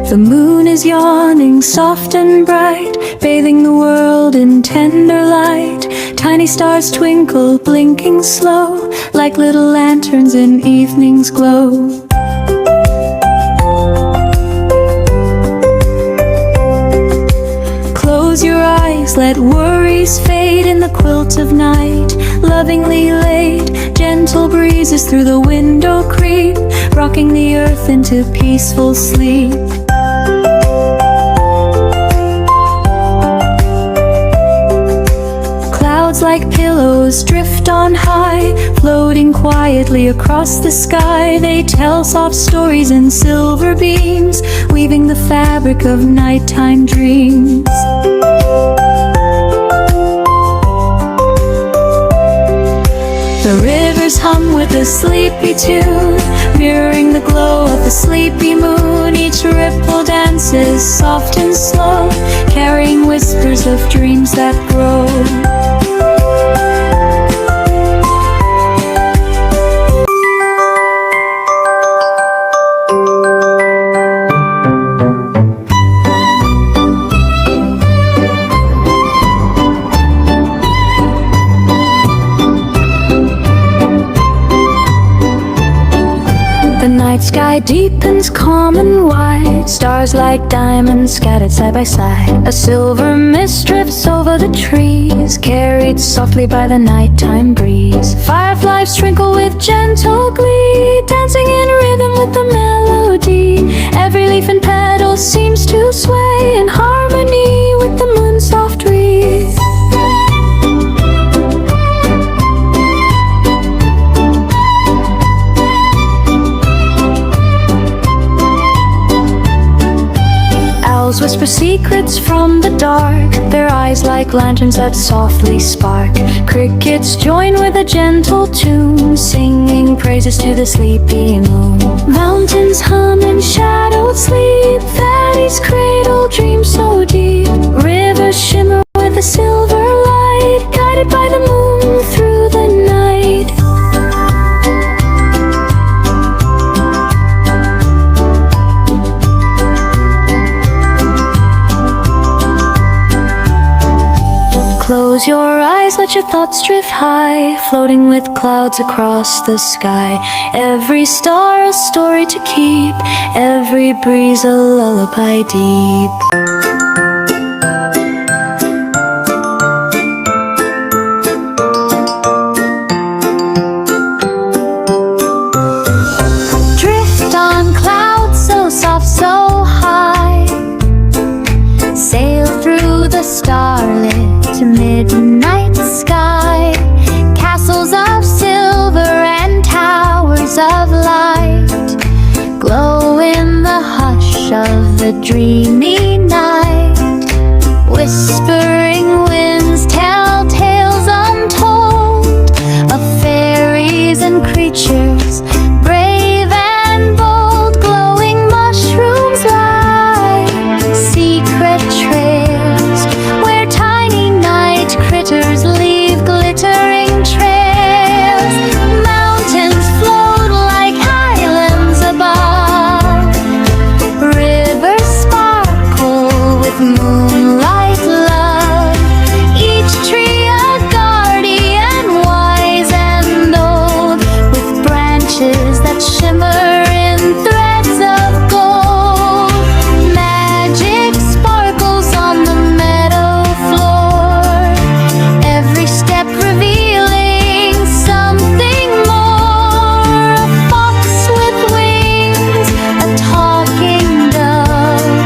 The moon is yawning, soft and bright, bathing the world in tender light. Tiny stars twinkle, blinking slow, like little lanterns in evening's glow. Close your eyes, let worries fade in the quilt of night. Lovingly laid, gentle breezes through the window creep, rocking the earth into peaceful sleep. Clouds like pillows drift on high, floating quietly across the sky. They tell soft stories in silver beams, weaving the fabric of nighttime dreams. The rivers hum with a sleepy tune, mirroring the glow of the sleepy moon. Each ripple dances soft and slow, carrying whispers of dreams that grow. The night sky deepens calm and wide, stars like diamonds scattered side by side. A silver mist drifts over the trees, carried softly by the nighttime breeze. Fireflies twinkle with gentle glee, dancing in rhythm with the melody. Every leaf and petal seems to sway in harmony with the moon's soft breeze. Owls whisper secrets from the dark, their eyes like lanterns that softly spark. Crickets join with a gentle tune, singing praises to the sleepy moon. Mountains hum in shadowed sleep, valleys cradle dreams so deep. Rivers shimmer with a silver light, guided by the moon through the night. Close your eyes, let your thoughts drift high, floating with clouds across the sky. Every star a story to keep, every breeze a lullaby deep. Drift on clouds so soft, so high, sail through the starlit midnight sky. Castles of silver and towers of light glow in the hush of the dreamy night. Whispering winds tell tales untold of fairies and creatures brave and bold. Glowing mushrooms lie secret trails where tiny night critters leave glittering trails. Mountains float like islands above, rivers sparkle with moonlight love. Each tree a guardian wise and old, with branches that shimmer in threads of gold. Magic sparkles on the meadow floor, every step revealing something more. A fox with wings, a talking dove,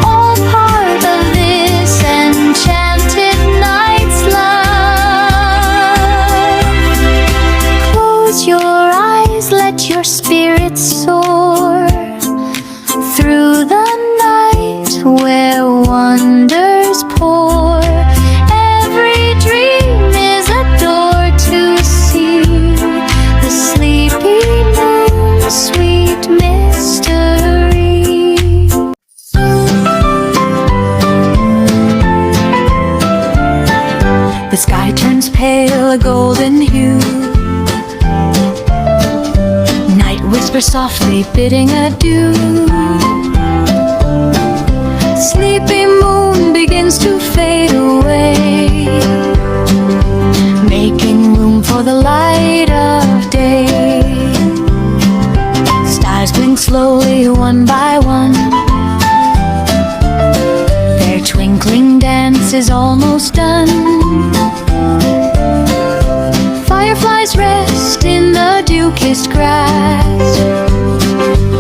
all part of this enchanted night's love. Close your eyes, let your spirit soar through the night where wonders pour. Every dream is a door to see the sleepy moon's sweet mystery. The sky turns pale, a golden hue. Night whispers softly, bidding adieu. Sleepy moon begins to fade away, making room for the light of day. Stars blink slowly, one by one. Their twinkling dance is almost done. Fireflies rest in the dew-kissed grass,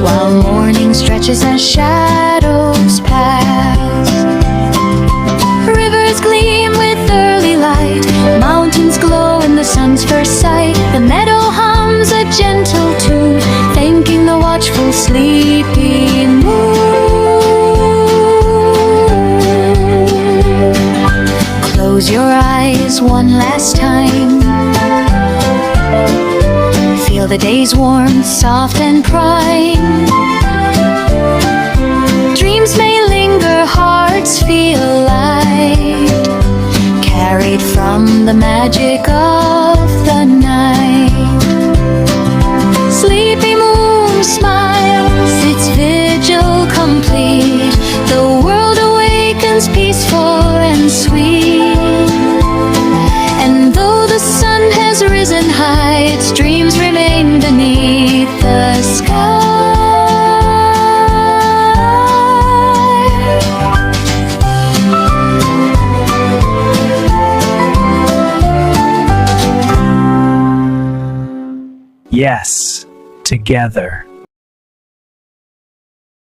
while morning stretches as shadows pass. Rivers gleam with early light, mountains glow in the sun's first sight. The meadow hums a gentle tune, thanking the watchful sleepy moon. Close your eyes one last time. Feel the day's warmth, soft and prime. Dreams may linger, hearts feel light, carried from the magic of the night. Sleepy moon smiles, its vigil complete. The world awakens peaceful and sweet. And though the sun has risen high, its dreams remain beneath the sky. Yes, together.